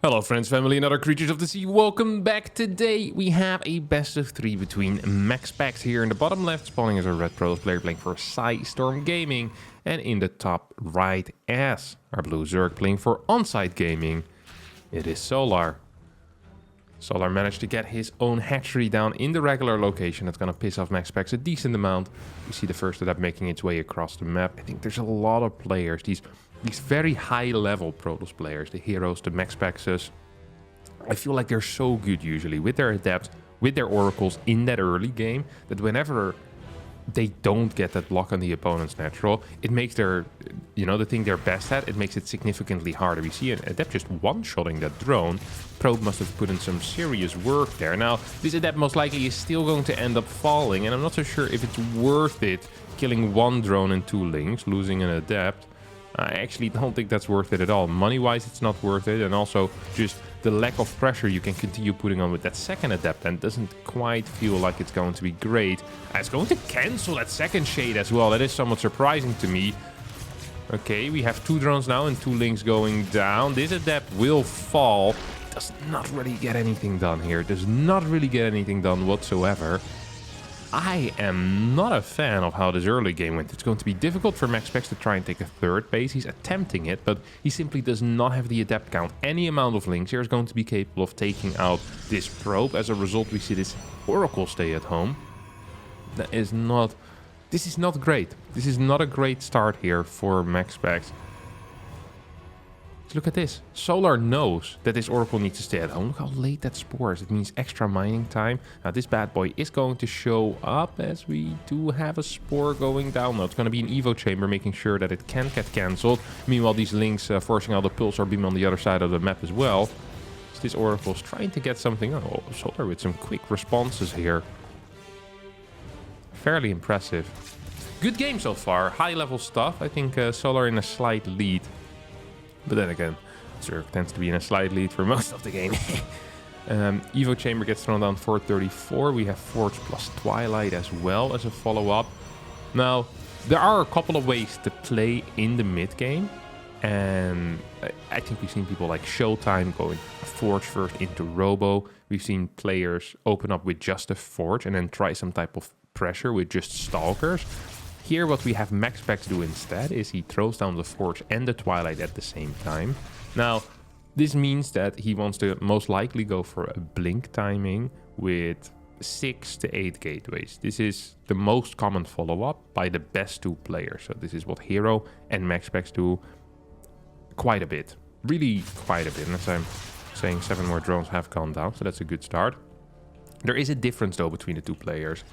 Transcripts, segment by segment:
Hello friends, family, and other creatures of the sea. Welcome back. Today we have a best of 3 between MaxPax here in the bottom left, spawning as a red Protoss player playing for Storm Gaming, and in the top right as our blue Zerg playing for Onsite Gaming. It is Solar. Solar managed to get his own hatchery down in the regular location. That's going to piss off MaxPax a decent amount. We see the first adept making its way across the map. I think there's a lot of players. These very high-level Protoss players, the heroes, the MaxPaxes, I feel like they're so good usually with their adepts, with their oracles in that early game, that whenever they don't get that block on the opponent's natural, it makes their, the thing they're best at, it makes it significantly harder. We see an adept just one-shotting that drone. Probe must have put in some serious work there. Now, this adept most likely is still going to end up falling, and I'm not so sure if it's worth it killing one drone and 2 links, losing an adept. I actually don't think that's worth it at all. Money-wise, it's not worth it. And also, just the lack of pressure you can continue putting on with that second adept and doesn't quite feel like it's going to be great. It's going to cancel that second shade as well. That is somewhat surprising to me. Okay, we have 2 drones now and 2 links going down. This adept will fall. Does not really get anything done here. Does not really get anything done whatsoever. I am not a fan of how this early game went. It's going to be difficult for MaxPax to try and take a third base. He's attempting it, but he simply does not have the adept count. Any amount of links here is going to be capable of taking out this probe. As a result, we see this Oracle stay at home. This is not great. This is not a great start here for MaxPax. Look at this. Solar knows that this Oracle needs to stay at home. Look how late that spores. It means extra mining time. Now, this bad boy is going to show up as we do have a spore going down. Now, it's going to be an Evo chamber, making sure that it can get cancelled. Meanwhile, these links forcing out the pulsar beam on the other side of the map as well. So this Oracle's trying to get something. Oh, Solar with some quick responses here. Fairly impressive. Good game so far. High-level stuff. I think Solar in a slight lead. But then again, Zerg tends to be in a slight lead for most of the game. Evo Chamber gets thrown down 434. We have Forge plus Twilight as well as a follow-up. Now, there are a couple of ways to play in the mid-game. And I think we've seen people like Showtime going Forge first into Robo. We've seen players open up with just a Forge and then try some type of pressure with just Stalkers. Here, what we have MaxPax do instead is he throws down the Forge and the Twilight at the same time. Now, this means that he wants to most likely go for a blink timing with 6 to 8 gateways. This is the most common follow-up by the best 2 players. So this is what Hero and MaxPax do quite a bit. Really quite a bit. And as I'm saying, 7 more drones have gone down, so that's a good start. There is a difference, though, between the 2 players.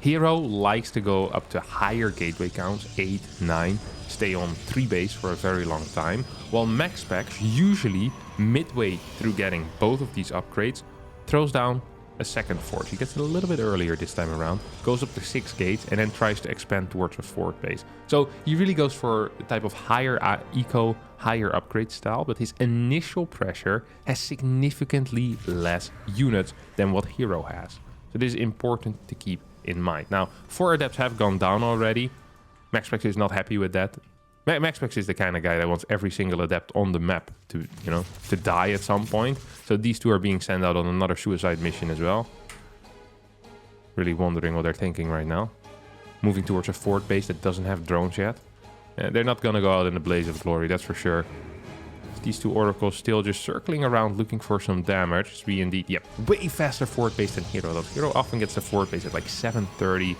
Hero likes to go up to higher gateway counts, 8, 9, stay on 3 base for a very long time, while MaxPax usually midway through getting both of these upgrades throws down a second Forge. He gets it a little bit earlier this time around, goes up to 6 gates, and then tries to expand towards a 4th base. So he really goes for the type of higher eco, higher upgrade style, but his initial pressure has significantly less units than what Hero has. So this is important to keep in mind. Now, 4 adepts have gone down already. MaxPax is not happy with that. MaxPax is the kind of guy that wants every single adept on the map to, to die at some point. So these 2 are being sent out on another suicide mission as well. Really wondering what they're thinking right now. Moving towards a 4th base that doesn't have drones yet. They're not gonna go out in a blaze of glory, that's for sure. These 2 oracles still just circling around looking for some damage. As we indeed, way faster 4th base than Hero. Though Hero often gets the 4th base at like 7:30,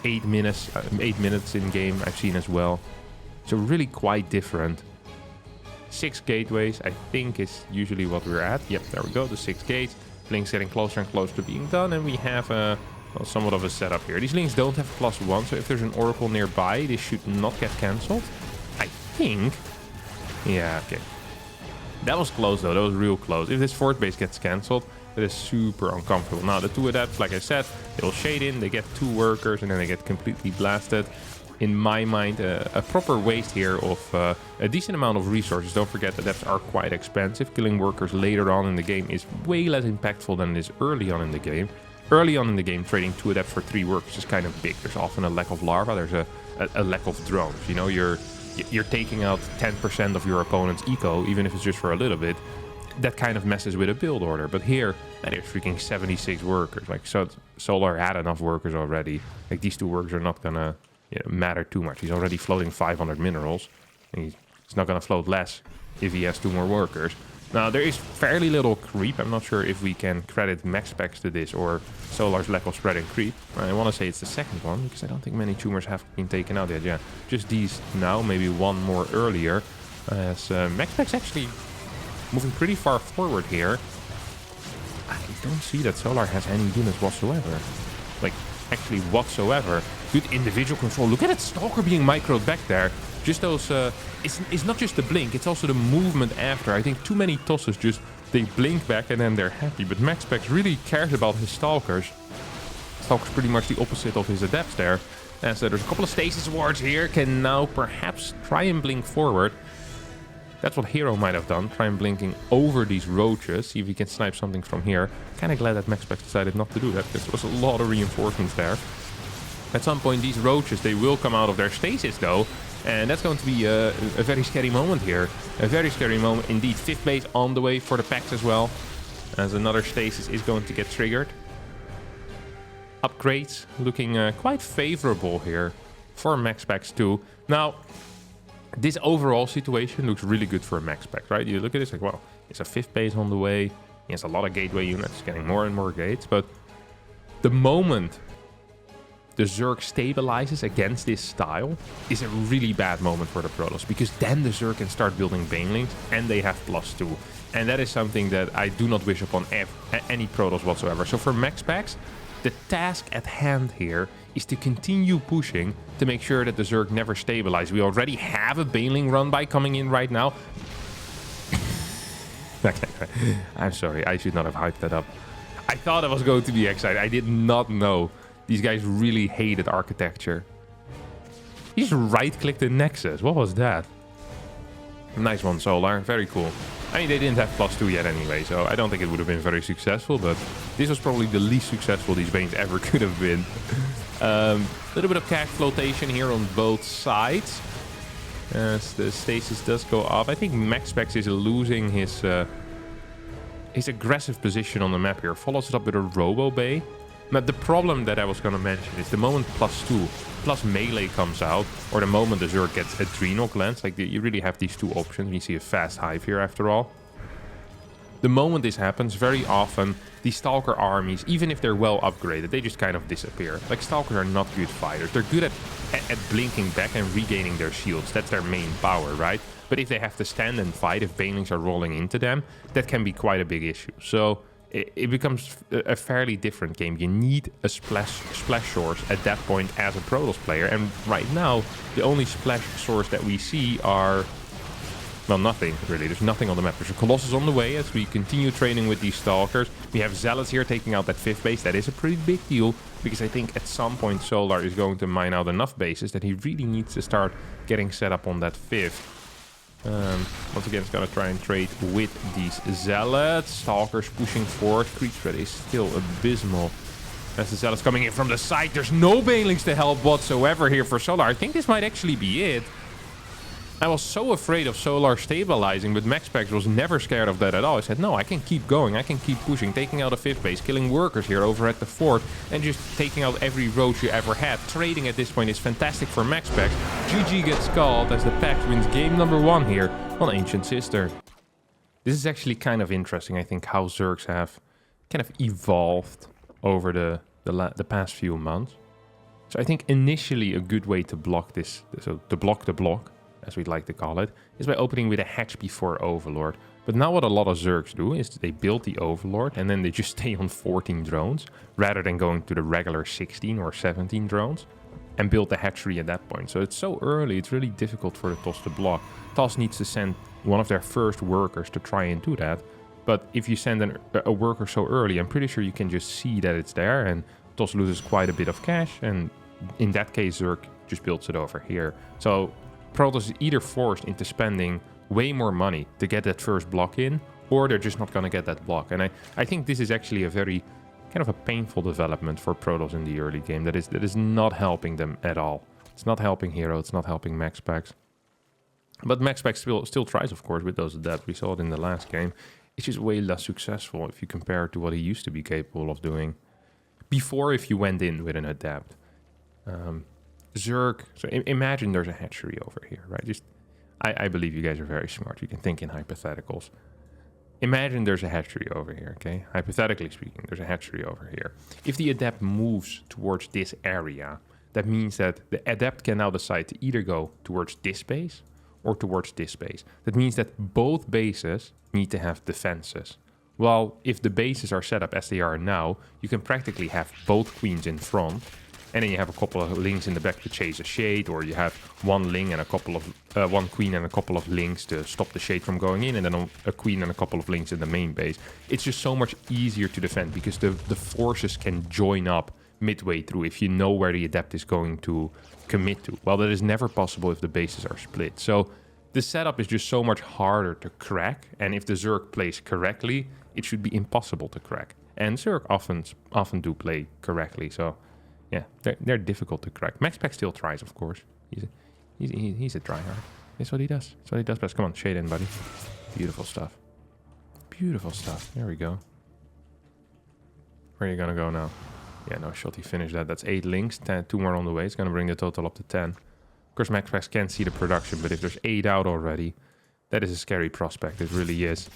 8 minutes in game I've seen as well. So really quite different. 6 gateways I think is usually what we're at. Yep, there we go, the 6 gates. Links getting closer and closer to being done, and we have somewhat of a setup here. These links don't have +1, so if there's an oracle nearby, this should not get cancelled. I think. Yeah, okay. That was close though, that was real close. If this 4th base gets cancelled, that is super uncomfortable. Now the 2 adepts, like I said, they'll shade in, they get 2 workers, and then they get completely blasted. In my mind, a proper waste here of a decent amount of resources. Don't forget, adepts are quite expensive. Killing workers later on in the game is way less impactful than it is early on in the game. Early on in the game, trading 2 adepts for 3 workers is kind of big. There's often a lack of larva, there's a lack of drones. You're taking out 10% of your opponent's eco, even if it's just for a little bit. that kind of messes with a build order. But here, there's freaking 76 workers. Like, so Solar had enough workers already. Like, these 2 workers are not gonna matter too much. He's already floating 500 minerals. And he's not gonna float less if he has 2 more workers. Now, there is fairly little creep. I'm not sure if we can credit MaxPax to this or Solar's lack of spread and creep. I want to say it's the second one, because I don't think many tumors have been taken out yet. Yeah, just these now, maybe one more earlier. As MaxPax actually moving pretty far forward here. I don't see that Solar has any units whatsoever. Like, actually whatsoever. Good individual control. Look at that Stalker being microed back there. Just those, it's not just the blink, it's also the movement after. I think too many tosses just, they blink back and then they're happy. But MaxPax really cares about his Stalkers. Stalker's pretty much the opposite of his Adepts there. And so there's a couple of stasis wards here. Can now perhaps try and blink forward. That's what Hero might have done. Try and blinking over these roaches. See if he can snipe something from here. Kind of glad that MaxPax decided not to do that, because there was a lot of reinforcements there. At some point, these roaches, they will come out of their stasis though. And that's going to be a very scary moment here. A very scary moment indeed. 5th base on the way for the packs as well. As another stasis is going to get triggered. Upgrades looking quite favorable here for MaxPax too. Now, this overall situation looks really good for a MaxPax, right? You look at this like, wow, it's a 5th base on the way. He has a lot of gateway units, getting more and more gates. But the moment the Zerg stabilizes against this style is a really bad moment for the Protoss, because then the Zerg can start building Banelings and they have +2. And that is something that I do not wish upon any Protoss whatsoever. So for MaxPax, the task at hand here is to continue pushing to make sure that the Zerg never stabilize. We already have a Baneling run by coming in right now. I'm sorry, I should not have hyped that up. I thought I was going to be excited. I did not know. These guys really hated architecture. He just right-clicked the Nexus. What was that? Nice one, Solar. Very cool. I mean, they didn't have +2 yet anyway, so I don't think it would have been very successful, but this was probably the least successful these Banes ever could have been. A little bit of cash flotation here on both sides. As the stasis does go off. I think MaxPax is losing his aggressive position on the map here. Follows it up with a Robo Bay. Now, the problem that I was going to mention is the moment +2 plus melee comes out, or the moment the Zerg gets Adrenal Glands, like you really have these 2 options. You see a fast hive here after all. The moment this happens, very often, these Stalker armies, even if they're well upgraded, they just kind of disappear. Like, Stalkers are not good fighters. They're good at blinking back and regaining their shields. That's their main power, right? But if they have to stand and fight, if Banelings are rolling into them, that can be quite a big issue. So it becomes a fairly different game. You need a splash source at that point as a Protoss player. And right now, the only splash source that we see are, well, nothing really. There's nothing on the map. There's a Colossus on the way as we continue training with these Stalkers. We have Zealots here taking out that 5th base. That is a pretty big deal, because I think at some point Solar is going to mine out enough bases that he really needs to start getting set up on that 5th. Once again, it's going to try and trade with these Zealots. Stalkers pushing forward. Creep spread is still abysmal. As the Zealots coming in from the side. There's no Banelings to help whatsoever here for Solar. I think this might actually be it. I was so afraid of Solar stabilizing, but MaxPax was never scared of that at all. I said, no, I can keep going. I can keep pushing, taking out a 5th base, killing workers here over at the fort, and just taking out every roach you ever had. Trading at this point is fantastic for MaxPax. GG gets called as the Pax wins game number 1 here on Ancient Sister. This is actually kind of interesting, I think, how Zergs have kind of evolved over the past few months. So I think initially a good way to block this, so to block the block, as we'd like to call it, is by opening with a hatch before Overlord. But now what a lot of Zergs do is they build the Overlord and then they just stay on 14 drones rather than going to the regular 16 or 17 drones and build the hatchery at that point. So it's so early, it's really difficult for the TOS to block. TOS needs to send one of their first workers to try and do that. But if you send a worker so early, I'm pretty sure you can just see that it's there, and TOS loses quite a bit of cash, and in that case Zerg just builds it over here. So Protoss is either forced into spending way more money to get that first block in, or they're just not going to get that block. And I think this is actually a very kind of a painful development for Protoss in the early game. That is not helping them at all. It's not helping Hero, it's not helping MaxPax. But MaxPax still tries, of course, with those adepts. We saw it in the last game. it's just way less successful if you compare it to what he used to be capable of doing before, if you went in with an adept. Zerg, so imagine there's a hatchery over here, right? Just, I believe you guys are very smart. You can think in hypotheticals. Imagine there's a hatchery over here, okay? Hypothetically speaking, there's a hatchery over here. If the adept moves towards this area, that means that the adept can now decide to either go towards this base or towards this base. That means that both bases need to have defenses. Well, if the bases are set up as they are now, you can practically have both queens in front, and then you have a couple of lings in the back to chase a shade, or you have one ling and a couple of one queen and a couple of lings to stop the shade from going in, and then a queen and a couple of lings in the main base. It's just so much easier to defend because the forces can join up midway through if you know where the adept is going to commit to. Well, that is never possible if the bases are split. So the setup is just so much harder to crack, and if the Zerg plays correctly, it should be impossible to crack. And Zerg often do play correctly, so yeah, they're difficult to crack. MaxPax still tries, of course. He's a tryhard. That's what he does. That's what he does best. Come on, shade in, buddy. Beautiful stuff. Beautiful stuff. There we go. Where are you gonna go now? Yeah, no shot. He finished that. That's 8 links. 2 more on the way. It's gonna bring the total up to 10. Of course, MaxPax can't see the production, but if there's 8 out already, that is a scary prospect. It really is.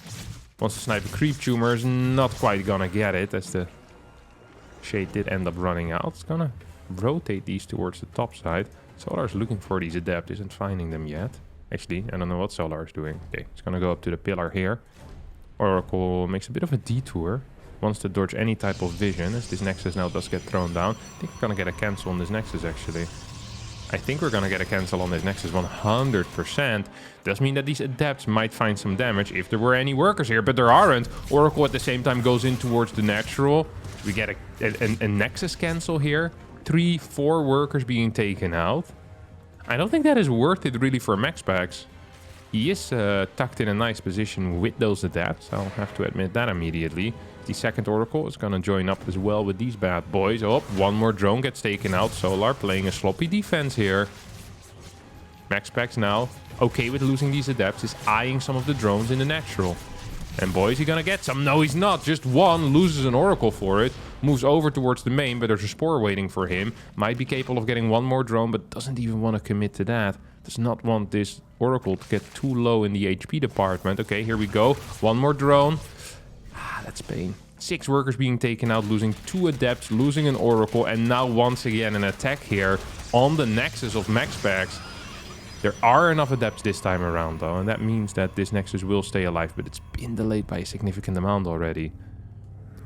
Wants to snipe a creep tumor, is not quite gonna get it, as the shade did end up running out. It's gonna rotate these towards the top side. Solar's looking for these adept, isn't finding them yet. Actually, I don't know what Solar is doing. Okay, he's gonna go up to the pillar here. Oracle makes a bit of a detour. Wants to dodge any type of vision, as this Nexus now does get thrown down. I think we're gonna get a cancel on this Nexus, actually. I think we're gonna get a cancel on this Nexus 100%. Does mean that these adepts might find some damage if there were any workers here, but there aren't. Oracle at the same time goes in towards the natural. We get a Nexus cancel here. 3, 4 workers being taken out. I don't think that is worth it really for MaxPax. He is tucked in a nice position with those adepts. I'll have to admit that immediately. The second Oracle is going to join up as well with these bad boys. Oh, one more drone gets taken out. Solar playing a sloppy defense here. MaxPax now, okay with losing these adepts, is eyeing some of the drones in the natural. And boy, is he going to get some? No, he's not. Just one, loses an Oracle for it. Moves over towards the main, but there's a Spore waiting for him. Might be capable of getting one more drone, but doesn't even want to commit to that. Does not want this Oracle to get too low in the HP department. Okay, here we go. One more drone. That's pain. 6 workers being taken out, losing 2 adepts, losing an Oracle, and now once again an attack here on the Nexus of MaxPax. There are enough adepts this time around, though, and that means that this Nexus will stay alive, but it's been delayed by a significant amount already.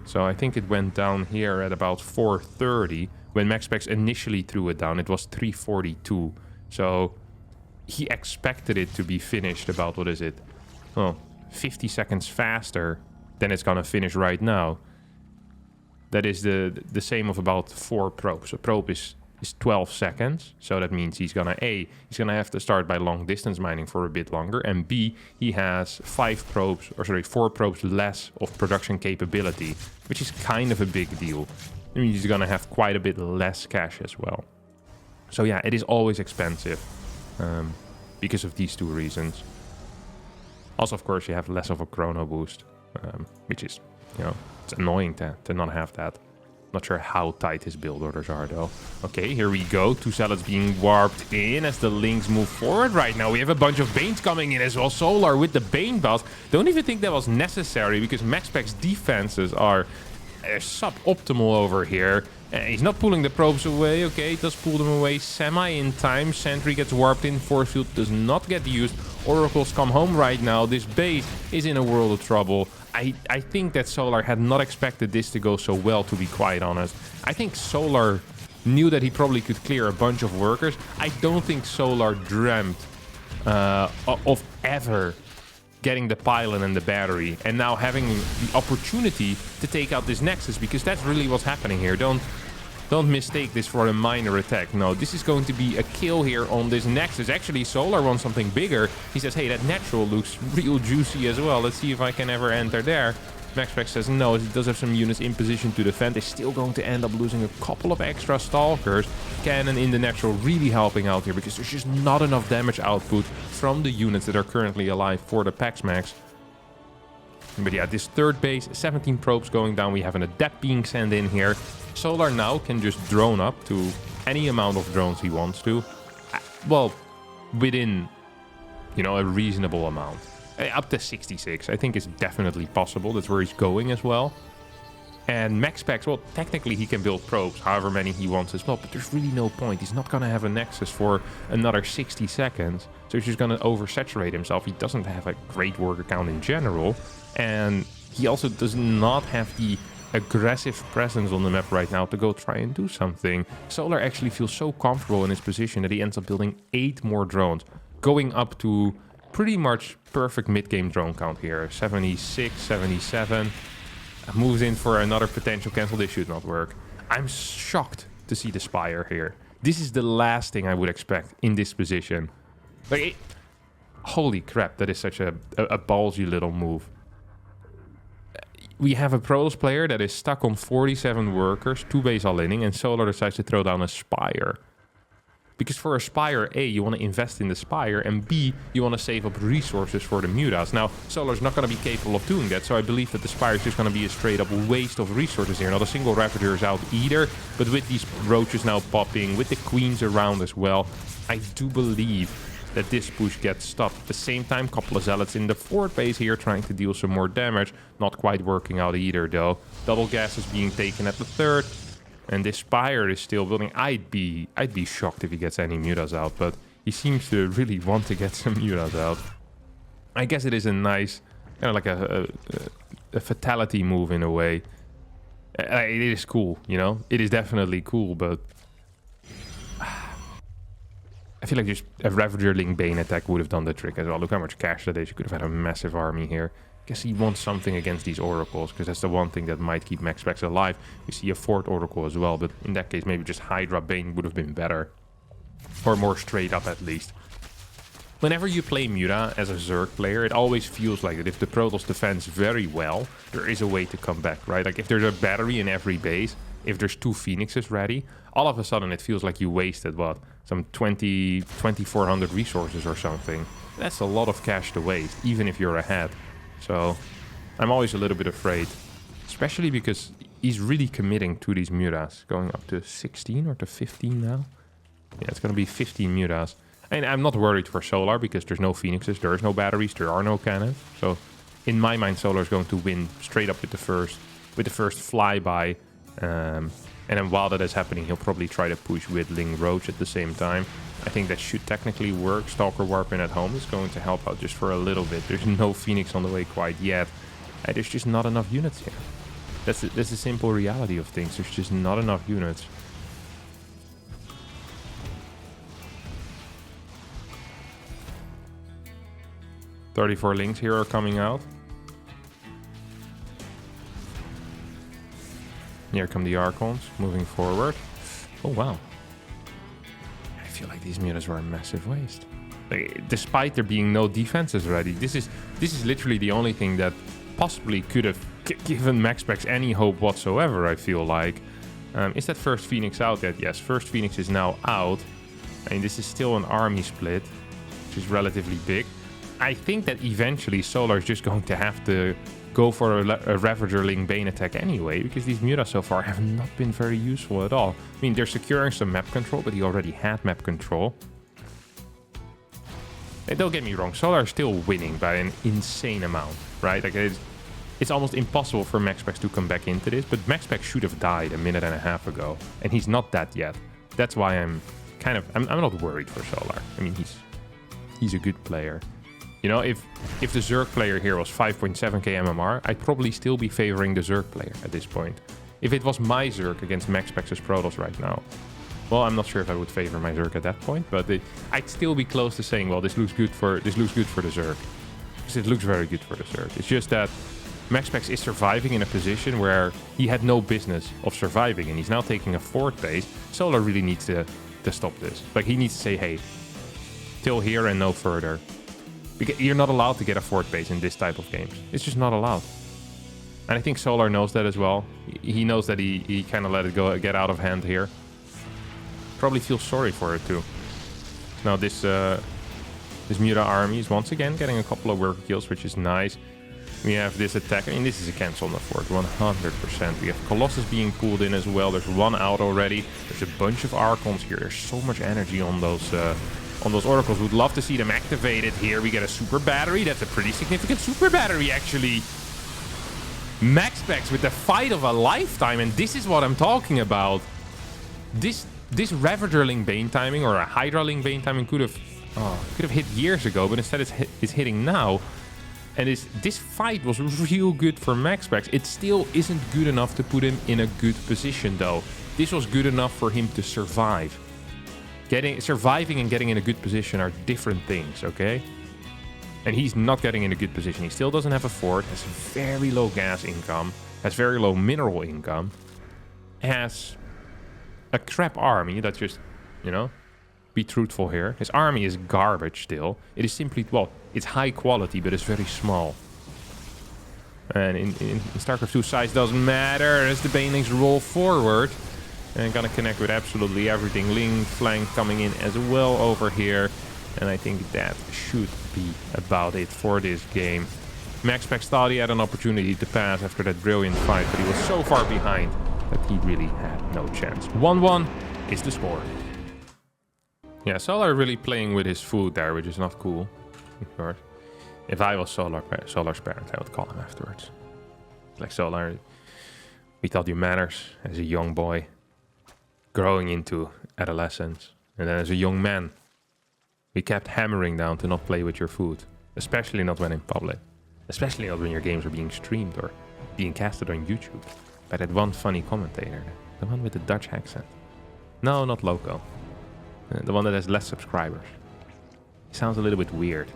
So I think it went down here at about 4:30. When MaxPax initially threw it down, it was 3:42. So he expected it to be finished about, what is it? Oh, 50 seconds faster than it's gonna finish right now. That is the same of about 4 probes. A probe is 12 seconds, so that means he's gonna have to start by long distance mining for a bit longer, and B, he has 4 probes less of production capability, which is kind of a big deal. I mean, he's gonna have quite a bit less cash as well. So yeah, it is always expensive because of these 2 reasons. Also, of course, you have less of a chrono boost, which is, it's annoying to not have that. Not sure how tight his build orders are, though. Okay, here we go. 2 Zealots being warped in as the links move forward right now. We have a bunch of Banes coming in as well. Solar with the Bane buff. Don't even think that was necessary because MaxPax's defenses are suboptimal over here. He's not pulling the probes away. Okay, he does pull them away semi in time. Sentry gets warped in. Force field does not get used. Oracles come home right now. This base is in a world of trouble. I think that Solar had not expected this to go so well, to be quite honest. I think Solar knew that he probably could clear a bunch of workers. I don't think Solar dreamt of ever getting the pylon and the battery and now having the opportunity to take out this Nexus, because that's really what's happening here. Don't mistake this for a minor attack. No, this is going to be a kill here on this Nexus. Actually, Solar wants something bigger. He says, hey, that natural looks real juicy as well. Let's see if I can ever enter there. MaxPax says no, he does have some units in position to defend. They're still going to end up losing a couple of extra Stalkers. Cannon in the natural really helping out here because there's just not enough damage output from the units that are currently alive for the Pax Max. But yeah, this third base, 17 probes going down. We have an adept being sent in here. Solar now can just drone up to any amount of drones he wants to. Well, within, you know, a reasonable amount. Up to 66. I think it's definitely possible. That's where he's going as well. And MaxPax, well, technically he can build probes, however many he wants as well, but there's really no point. He's not going to have a Nexus for another 60 seconds, so he's just going to oversaturate himself. He doesn't have a great worker count in general, and he also does not have the aggressive presence on the map right now to go try and do something. Solar actually feels so comfortable in his position that he ends up building 8 more drones, going up to pretty much perfect mid-game drone count here. 76, 77. Moves in for another potential cancel. This should not work. I'm shocked to see the Spire here. This is the last thing I would expect in this position. Like, holy crap, that is such a ballsy little move. We have a Protoss player that is stuck on 47 workers, 2 base all-inning, and Solar decides to throw down a Spire. Because for a Spire, A, you want to invest in the Spire, and B, you want to save up resources for the Mutas. Now, Solar's not going to be capable of doing that, so I believe that the Spire is just going to be a straight-up waste of resources here. Not a single Ravager is out either, but with these Roaches now popping, with the Queens around as well, I do believe that this push gets stopped. At the same time, couple of Zealots in the 4th base here, trying to deal some more damage. Not quite working out either, though. Double gas is being taken at the 3rd. And this Spire is still building. I'd be shocked if he gets any Mutas out, but he seems to really want to get some Mutas out. I guess it is a nice, kind of like a fatality move in a way. It is cool, you know? It is definitely cool, but I feel like just a Ravager-Link Bane attack would have done the trick as well. Look how much cash that is. You could have had a massive army here. Guess he wants something against these Oracles, because that's the one thing that might keep MaxPax alive. We see a 4th Oracle as well, but in that case, maybe just Hydra Bane would have been better. Or more straight up, at least. Whenever you play Muta as a Zerg player, it always feels like that if the Protoss defends very well, there is a way to come back, right? Like if there's a battery in every base, if there's 2 Phoenixes ready, all of a sudden it feels like you wasted, what, some 2,400 resources or something. That's a lot of cash to waste, even if you're ahead. So I'm always a little bit afraid, especially because he's really committing to these Mutas, going up to 16 or to 15 now. Yeah, it's going to be 15 Mutas. And I'm not worried for Solar because there's no Phoenixes, there's no batteries, there are no cannons. So in my mind, Solar is going to win straight up with the first flyby. And then while that is happening, he'll probably try to push with Ling Roach at the same time. I think that should technically work. Stalker Warp in at home is going to help out just for a little bit. There's no Phoenix on the way quite yet. There's just not enough units here. That's the simple reality of things. There's just not enough units. "34 links here are coming out. Here come the Archons moving forward. Oh, wow. I feel like these Mutas were a massive waste. Like, despite there being no defenses ready, this is literally the only thing that possibly could have given MaxPax any hope whatsoever, I feel like. Is that first Phoenix out yet? Yes, first Phoenix is now out. I mean, this is still an army split, which is relatively big. I think that eventually Solar is just going to have to go for a Ravager-Link Bane attack anyway, because these Mutas so far have not been very useful at all. I mean, they're securing some map control, but he already had map control. And don't get me wrong, Solar is still winning by an insane amount, right? Like it's almost impossible for MaxPax to come back into this, but MaxPax should have died a minute and a half ago, and he's not that yet. That's why I'm not worried for Solar. I mean, he's a good player. You know, if the Zerg player here was 5.7k MMR, I'd probably still be favoring the Zerg player at this point. If it was my Zerg against MaxPax's Protoss right now, well, I'm not sure if I would favor my Zerg at that point, but I'd still be close to saying, well, this looks good for the Zerg. Because it looks very good for the Zerg. It's just that MaxPax is surviving in a position where he had no business of surviving, and he's now taking a 4th base. Solar really needs to stop this. Like, he needs to say, hey, till here and no further. Because you're not allowed to get a 4th base in this type of games. It's just not allowed. And I think Solar knows that as well. He knows that he kind of let it go, get out of hand here. Probably feels sorry for it too. Now this Muta army is once again getting a couple of worker kills, which is nice. We have this attack. I mean, this is a cancel on the fort, 100%. We have Colossus being pulled in as well. There's one out already. There's a bunch of Archons here. There's so much energy on those Oracles. Would love to see them activated here. We get a super battery. That's a pretty significant super battery, actually. MaxPax with the fight of a lifetime, and this is what I'm talking about. This Ravagerling Bane timing or a Hydraling Bane timing could have hit years ago, but instead it's hitting now. And this fight was real good for MaxPax. It still isn't good enough to put him in a good position, though. This was good enough for him to survive. Surviving and getting in a good position are different things, okay? And he's not getting in a good position. He still doesn't have a fort, has very low gas income, has very low mineral income, has a crap army that's just, you know, be truthful here. His army is garbage still. It is simply, well, it's high quality, but it's very small. And in StarCraft 2, size doesn't matter as the Banelings roll forward. And gonna connect with absolutely everything. Ling flank coming in as well over here. And I think that should be about it for this game. MaxPax thought he had an opportunity to pass after that brilliant fight, but he was so far behind that he really had no chance. 1-1 is the score. Yeah, Solar really playing with his food there, which is not cool, of course. If I was Solar's parent, I would call him afterwards. Like, Solar, we taught you manners as a young boy, growing into adolescence, and then as a young man, we kept hammering down to not play with your food, especially not when in public, especially not when your games are being streamed or being casted on YouTube by that one funny commentator, the one with the Dutch accent. No, not Loco. The one that has less subscribers. He sounds a little bit weird.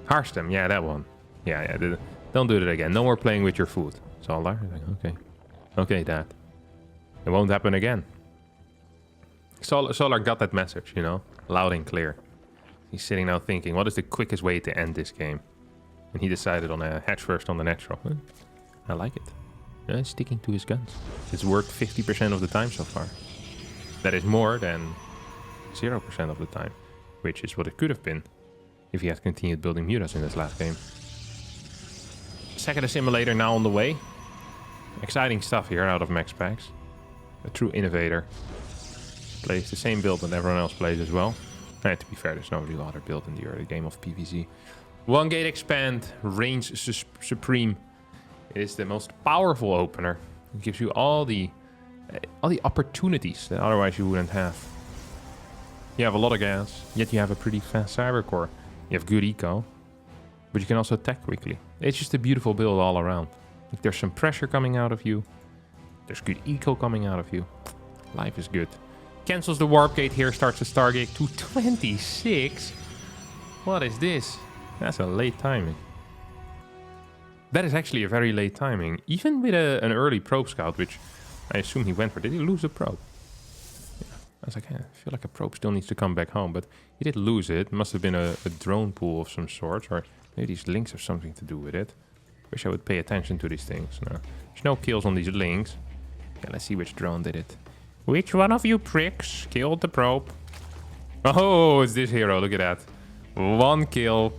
Harstem, yeah, that one. Yeah, don't do that again. No more playing with your food. Solar, like, okay. Okay, Dad. It won't happen again. Solar got that message, you know, loud and clear. He's sitting now thinking, what is the quickest way to end this game? And he decided on a hatch first on the natural. I like it. Sticking to his guns. It's worked 50% of the time so far. That is more than 0% of the time, which is what it could have been if he had continued building mutas in this last game. Second assimilator now on the way. Exciting stuff here out of MaxPax. A true innovator. Plays the same build that everyone else plays as well. And to be fair, there's no real other build in the early game of PvZ. One gate expand, range supreme. It is the most powerful opener. It gives you all the opportunities that otherwise you wouldn't have. You have a lot of gas, yet you have a pretty fast cyber core. You have good eco, but you can also attack quickly. It's just a beautiful build all around. Like, there's some pressure coming out of you. There's good eco coming out of you. Life is good. Cancels the warp gate here, starts the Stargate to 26. What is this? That's a late timing. That is actually a very late timing. Even with an early probe scout, which I assume he went for. Did he lose the probe? Yeah. I was like, I feel like a probe still needs to come back home, but he did lose it. Must have been a drone pool of some sort, or maybe these links have something to do with it. Wish I would pay attention to these things. No. There's no kills on these links. Yeah, let's see which drone did it. Which one of you pricks killed the probe? Oh, it's this hero. Look at that. One kill.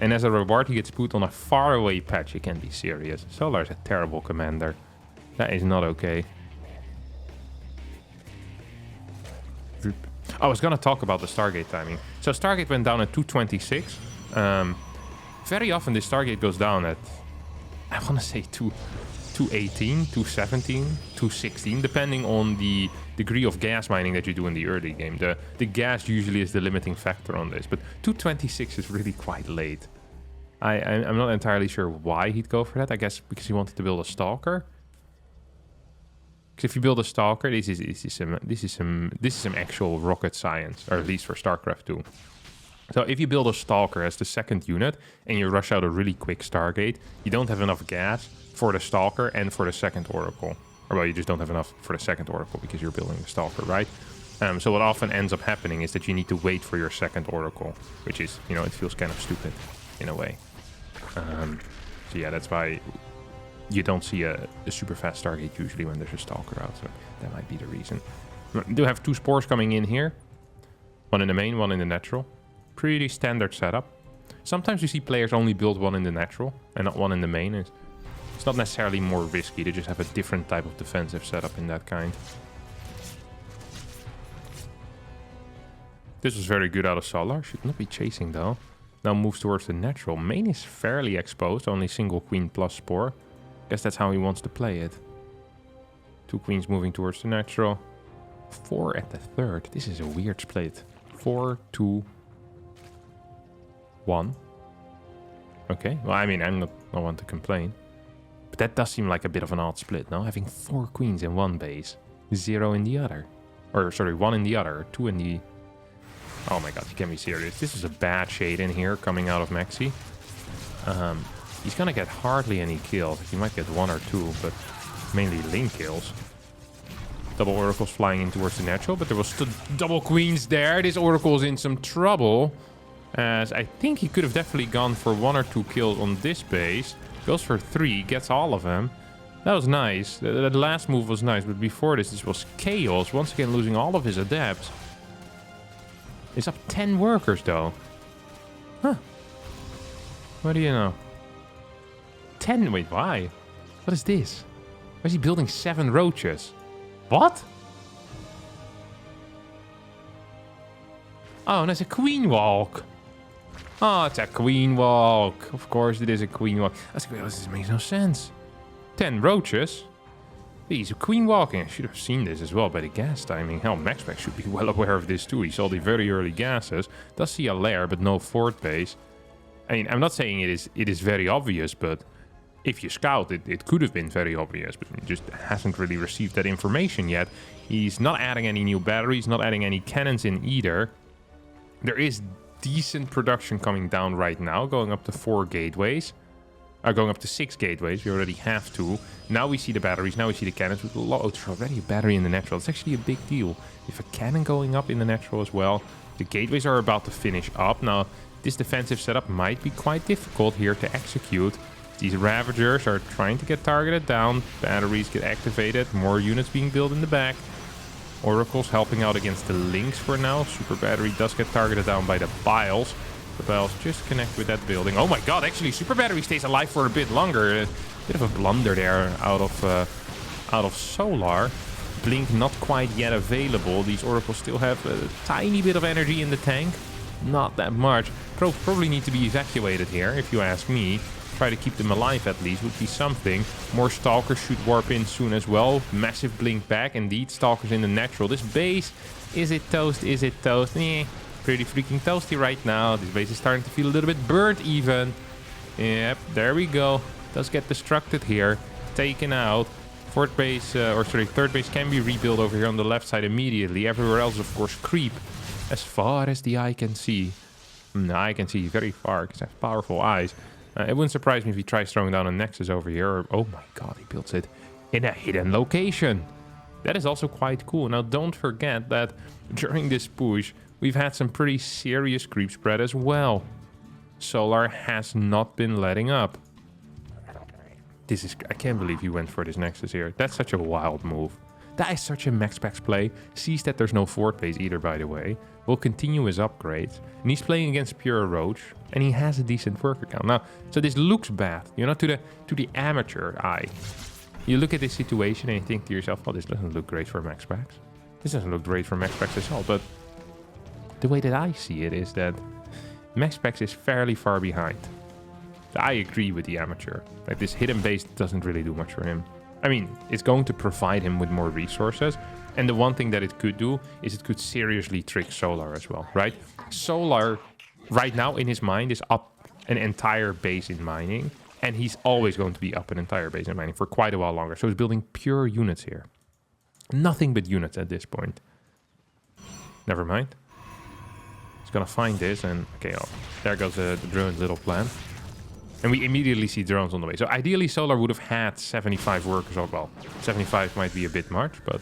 And as a reward, he gets put on a faraway patch. You can't be serious. Solar is a terrible commander. That is not okay. I was going to talk about the Stargate timing. So Stargate went down at 226. Very often this Stargate goes down at, I want to say 218, 217, 216, depending on the degree of gas mining that you do in the early game. The gas usually is the limiting factor on this, but 226 is really quite late. I'm not entirely sure why he'd go for that. I guess because he wanted to build a Stalker. Because if you build a Stalker, this is some actual rocket science, or at least for StarCraft 2. So if you build a Stalker as the second unit and you rush out a really quick Stargate, you don't have enough gas for the Stalker and for the second Oracle. Or well, you just don't have enough for the second Oracle because you're building the Stalker, right? So what often ends up happening is that you need to wait for your second Oracle, which is, you know, it feels kind of stupid in a way. So yeah, that's why you don't see a super fast Stargate usually when there's a Stalker out. So that might be the reason. We do have two spores coming in here. One in the main, one in the natural. Pretty standard setup. Sometimes you see players only build one in the natural and not one in the main. It's not necessarily more risky. They just have a different type of defensive setup in that kind. This was very good out of Solar. Should not be chasing though. Now moves towards the natural. Main is fairly exposed. Only single queen plus spore. Guess that's how he wants to play it. 2 queens moving towards the natural. 4 at the third. This is a weird split. 4, 2, 1. Okay. Well, I mean, I'm not one to complain. But that does seem like a bit of an odd split, no? Having 4 queens in one base. 0 in the other. Or, sorry, 1 in the other. 2 in the... Oh my god, you can't be serious. This is a bad shade in here coming out of Maxi. He's gonna get hardly any kills. He might get 1 or 2, but mainly link kills. Double oracles flying in towards the natural, but there was still double queens there. This oracle's in some trouble, as I think he could have definitely gone for 1 or 2 kills on this base. Goes for 3, gets all of them. That was nice. The last move was nice, but before this was chaos. Once again losing all of his adepts. He's up 10 workers though. Huh. What do you know? 10? Wait, why? What is this? Why is he building 7 roaches? What? Oh, and it's a queen walk. Oh, it's a queen walk. Of course it is a queen walk. This makes no sense. 10 roaches? He's a queen walking. I should have seen this as well by the gas timing. Hell, MaxPax should be well aware of this too. He saw the very early gases. Does see a lair, but no fort base. I mean, I'm not saying it is very obvious, but if you scout it, it could have been very obvious, but he just hasn't really received that information yet. He's not adding any new batteries, not adding any cannons in either. There is decent production coming down right now, going up to 4 gateways. Going up to 6 gateways. We already have 2. Now we see the batteries. Now we see the cannons. With there's already a battery in the natural. It's actually a big deal. If a cannon going up in the natural as well. The gateways are about to finish up. Now, this defensive setup might be quite difficult here to execute. These Ravagers are trying to get targeted down. Batteries get activated. More units being built in the back. Oracles helping out against the Lynx for now. Super Battery does get targeted down by the Biles. The Biles just connect with that building. Oh my god, actually Super Battery stays alive for a bit longer. A bit of a blunder there out of Solar. Blink not quite yet available. These Oracles still have a tiny bit of energy in the tank. Not that much. Probably need to be evacuated here, if you ask me. Try to keep them alive at least would be something. More Stalkers should warp in soon as well. Massive blink back. Indeed, Stalkers in the natural. This base, is it toast? Is it toast? Pretty freaking toasty right now. This base is starting to feel a little bit burnt even. Yep, there we go. Does get destructed here. Taken out. Third base can be rebuilt over here on the left side immediately. Everywhere else, of course, creep. As far as the eye can see. The eye can see very far because I have powerful eyes. It wouldn't surprise me if he tries throwing down a Nexus over here. Or, oh my god, he builds it in a hidden location. That is also quite cool. Now, don't forget that during this push, we've had some pretty serious creep spread as well. Solar has not been letting up. I can't believe he went for this Nexus here. That's such a wild move. That is such a MaxPax play. Sees that there's no fort base either, by the way. Will continue his upgrades. And he's playing against pure Roach. And he has a decent worker count. Now, so this looks bad, you know, to the amateur eye. You look at this situation and you think to yourself, oh, this doesn't look great for MaxPax. This doesn't look great for MaxPax at all. But the way that I see it is that MaxPax is fairly far behind. I agree with the amateur. Like, this hidden base doesn't really do much for him. I mean, it's going to provide him with more resources. And the one thing that it could do is it could seriously trick Solar as well, right? Solar, right now in his mind, is up an entire base in mining. And he's always going to be up an entire base in mining for quite a while longer. So he's building pure units here. Nothing but units at this point. Never mind. He's going to find this and... Okay, oh, there goes the drone's little plan. And we immediately see drones on the way. So ideally, Solar would have had 75 workers. Oh, well, 75 might be a bit much, but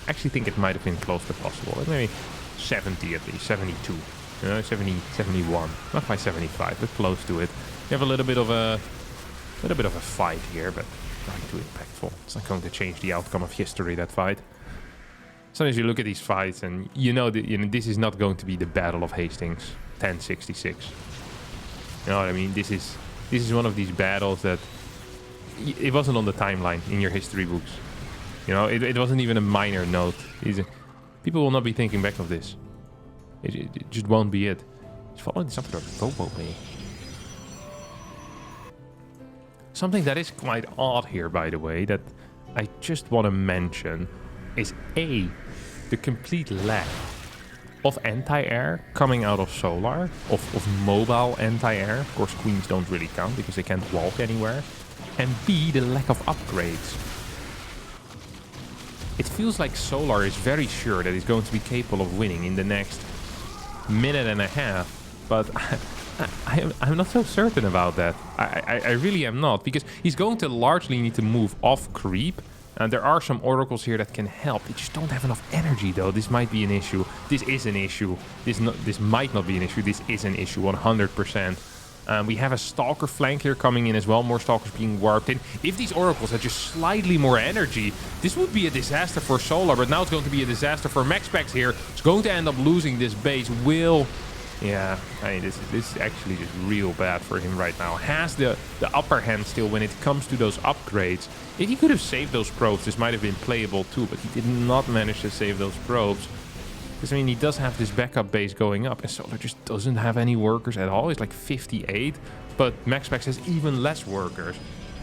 I actually think it might have been close to possible. Maybe 70 at least, 72, you know, 70, 71. Not quite 75, but close to it. You have a little bit of a fight here, but not too impactful. It's not going to change the outcome of history, that fight. Sometimes you look at these fights and you know that this is not going to be the Battle of Hastings 1066. You know what I mean? This is one of these battles that it wasn't on the timeline in your history books. You know, it wasn't even a minor note. People will not be thinking back of this. It just won't be it. It's following something of Vobo way. Something that is quite odd here, by the way, that I just want to mention is A, the complete lack of anti-air coming out of Solar, of mobile anti-air. Of course, queens don't really count because they can't walk anywhere. And B, the lack of upgrades. It feels like Solar is very sure that he's going to be capable of winning in the next minute and a half, but I'm not so certain about that. I really am not, because he's going to largely need to move off creep, and there are some oracles here that can help. They just don't have enough energy, though. This might be an issue. This is an issue. This might not be an issue. This is an issue, 100%. We have a Stalker flank here coming in as well. More Stalkers being warped in. If these Oracles had just slightly more energy, this would be a disaster for Solar. But now it's going to be a disaster for MaxPax here. It's going to end up losing this base. Yeah, I mean, this is actually just real bad for him right now. Has the upper hand still when it comes to those upgrades. If he could have saved those probes, this might have been playable too. But he did not manage to save those probes. Because, I mean, he does have this backup base going up, and Solar just doesn't have any workers at all. He's like 58, but MaxPax has even less workers.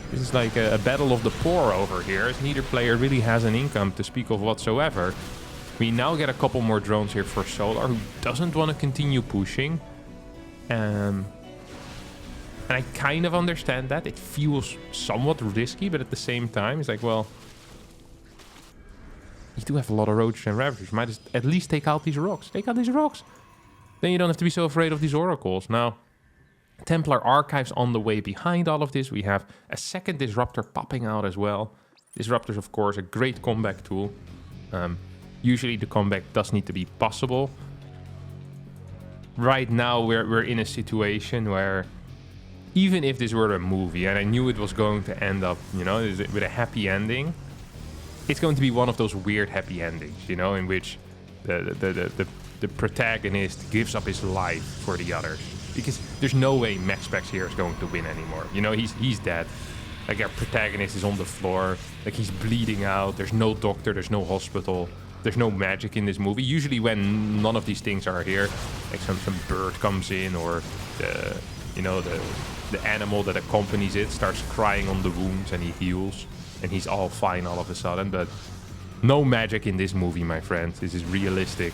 This is like a battle of the poor over here, as neither player really has an income to speak of whatsoever. We now get a couple more drones here for Solar, who doesn't want to continue pushing. And I kind of understand that. It feels somewhat risky, but at the same time, it's like, well, you do have a lot of Roaches and Ravagers. You might at least take out these rocks. Take out these rocks. Then you don't have to be so afraid of these oracles. Now, Templar Archives on the way behind all of this. We have a second Disruptor popping out as well. Disruptors, of course, a great comeback tool. Usually the comeback does need to be possible. Right now, we're in a situation where even if this were a movie, and I knew it was going to end up, you know, with a happy ending, it's going to be one of those weird happy endings, you know, in which the protagonist gives up his life for the others. Because there's no way MaxPax here is going to win anymore. You know, he's dead. Like, our protagonist is on the floor. Like, he's bleeding out. There's no doctor. There's no hospital. There's no magic in this movie. Usually when none of these things are here, like some bird comes in, or the animal that accompanies it starts crying on the wounds and he heals. And he's all fine all of a sudden, but no magic in this movie, my friends. This is realistic.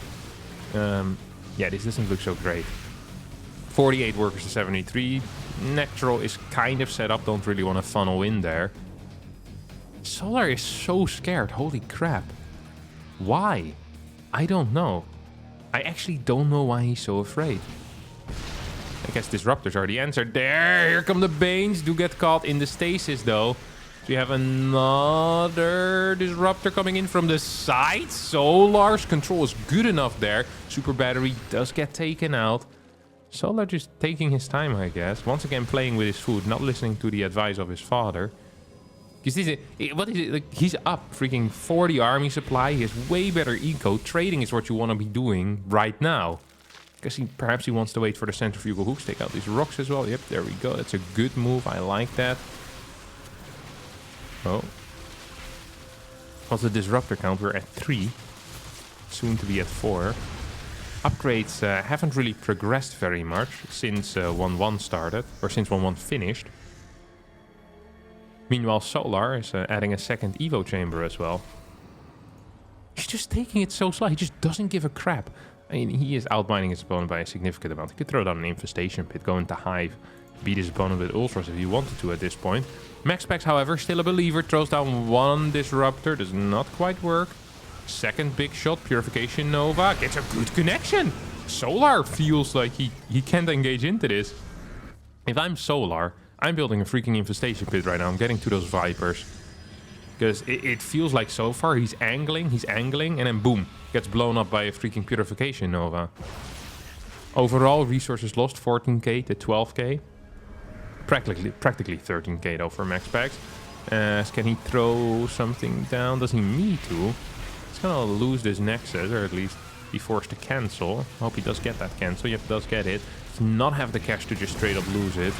Yeah, this doesn't look so great. 48 workers to 73. Natural is kind of set up. Don't really want to funnel in there. Solar is so scared. Holy crap. Why? I don't know. I actually don't know why he's so afraid. I guess Disruptors are the answer. There, here come the Banes. Do get caught in the stasis, though. We have another Disruptor coming in from the side. Solar's control is good enough there. Super Battery does get taken out. Solar just taking his time, I guess. Once again playing with his food, not listening to the advice of his father. Because what is it? Like, he's up freaking 40 army supply. He has way better eco. Trading is what you want to be doing right now. Because perhaps he wants to wait for the centrifugal hooks. Take out these rocks as well. Yep, there we go. That's a good move. I like that. Oh. What's the Disruptor count? We're at 3. Soon to be at 4. Upgrades haven't really progressed very much since 1-1 started. Or since 1-1 finished. Meanwhile, Solar is adding a second Evo chamber as well. He's just taking it so slow. He just doesn't give a crap. I mean, he is outmining his opponent by a significant amount. He could throw down an Infestation Pit, go into Hive, beat his opponent with Ultras if he wanted to at this point. MaxPax, however, still a believer. Throws down one Disruptor. Does not quite work. Second big shot. Purification Nova. Gets a good connection. Solar feels like he can't engage into this. If I'm Solar, I'm building a freaking Infestation Pit right now. I'm getting to those Vipers. Because it feels like so far he's angling, and then boom. Gets blown up by a freaking Purification Nova. Overall, resources lost 14k to 12k. Practically 13k though for MaxPax. Can he throw something down? Does he need to? He's gonna lose this Nexus, or at least be forced to cancel. Hope he does get that cancel. Yep, does get it. does not have the cash to just straight up lose it.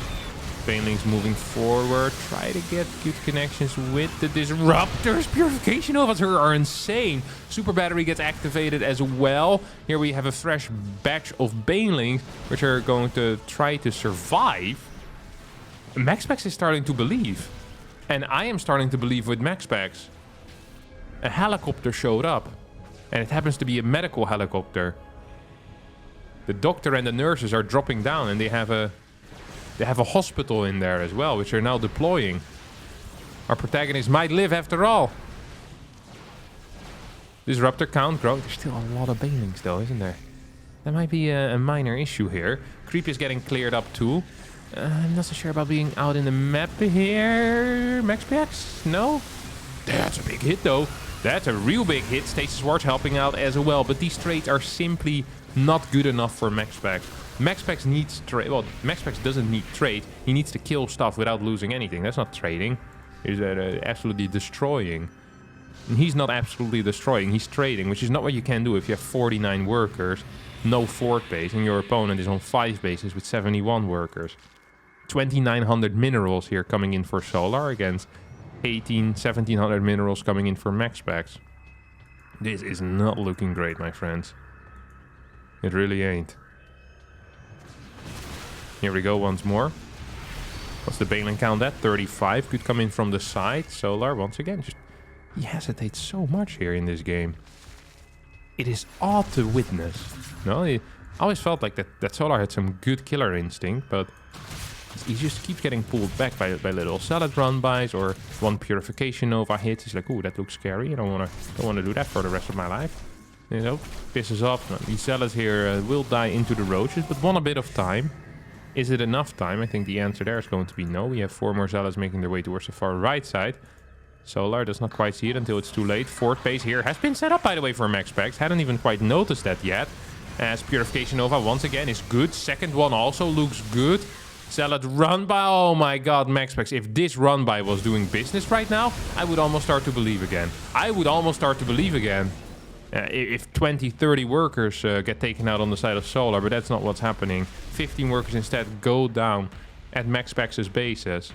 Banelings moving forward, try to get good connections with the disruptors. Purification Novas are insane. Super battery gets activated as well. Here we have a fresh batch of Banelings, which are going to try to survive. MaxPax is starting to believe. And I am starting to believe with MaxPax. A helicopter showed up. And it happens to be a medical helicopter. The doctor and the nurses are dropping down, and they have a hospital in there as well, which are now deploying. Our protagonist might live after all. Disruptor count growing. There's still a lot of Banelings though, isn't there? That might be a minor issue here. Creep is getting cleared up too. I'm not so sure about being out in the map here. MaxPax? No? That's a big hit though. That's a real big hit. Stasis Ward's helping out as well, but these trades are simply not good enough for MaxPax. MaxPax needs trade. Well, MaxPax doesn't need trade. He needs to kill stuff without losing anything. That's not trading. He's absolutely destroying. And he's not absolutely destroying. He's trading, which is not what you can do if you have 49 workers, no fort base, and your opponent is on 5 bases with 71 workers. 2,900 minerals here coming in for Solar against 1,700 minerals coming in for MaxPax. This is not looking great, my friends. It really ain't. Here we go once more. What's the Baneling count at? 35. Could come in from the side. Solar, once again, he hesitates so much here in this game. It is odd to witness. No, I always felt like that Solar had some good killer instinct, but he just keeps getting pulled back by little salad run-bys or one Purification Nova hit. He's like, ooh, that looks scary. I don't want to do that for the rest of my life. You know, pisses off. These zealots here will die into the roaches, but want a bit of time. Is it enough time? I think the answer there is going to be no. We have 4 more zealots making their way towards the far right side. Solar does not quite see it until it's too late. Fort base here has been set up, by the way, for MaxPax. Hadn't even quite noticed that yet. As Purification Nova once again is good. Second one also looks good. Zealot run by. Oh my god, MaxPax. If this run by was doing business right now, I would almost start to believe again. If 20, 30 workers get taken out on the side of Solar, but that's not what's happening. 15 workers instead go down at MaxPax's bases.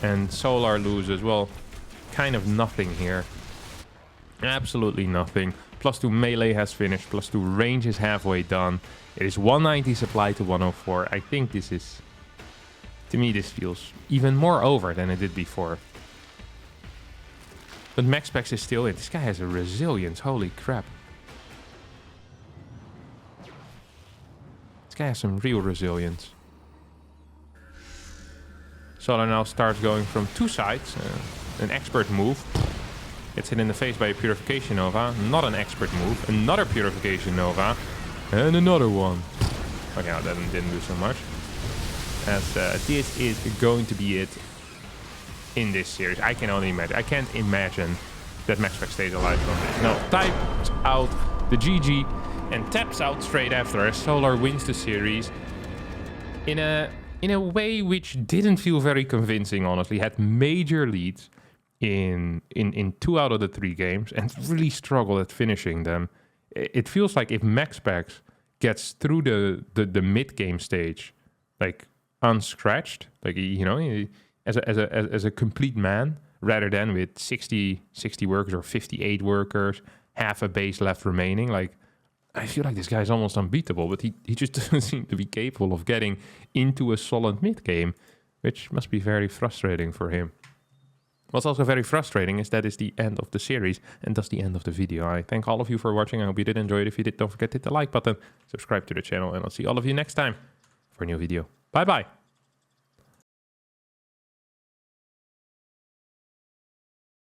And Solar loses, well, kind of nothing here. Absolutely nothing. +2 melee has finished, +2 range is halfway done. It is 190 supply to 104. I think this is... To me, this feels even more over than it did before. But MaxPax is still in. This guy has a resilience. Holy crap. This guy has some real resilience. Solar now starts going from 2 sides. An expert move. Gets hit in the face by a Purification Nova. Not an expert move. Another Purification Nova. And another one. Okay, that didn't do so much. As this is going to be it in this series. I can only imagine. I can't imagine that MaxPax stays alive from this. No, types out the GG and taps out straight after as Solar wins the series in a way which didn't feel very convincing, honestly. Had major leads in 2 out of the 3 games and really struggled at finishing them. It feels like if MaxPax gets through the mid-game stage, like unscratched, like, you know, as a complete man, rather than with 60 workers or 58 workers, half a base left remaining. Like, I feel like this guy's almost unbeatable, but he just doesn't seem to be capable of getting into a solid mid game, which must be very frustrating for him. What's also very frustrating is that is the end of the series, and thus the end of the video. I thank all of you for watching. I hope you did enjoy it. If you did, don't forget to hit the like button, subscribe to the channel, and I'll see all of you next time for a new video. Bye bye.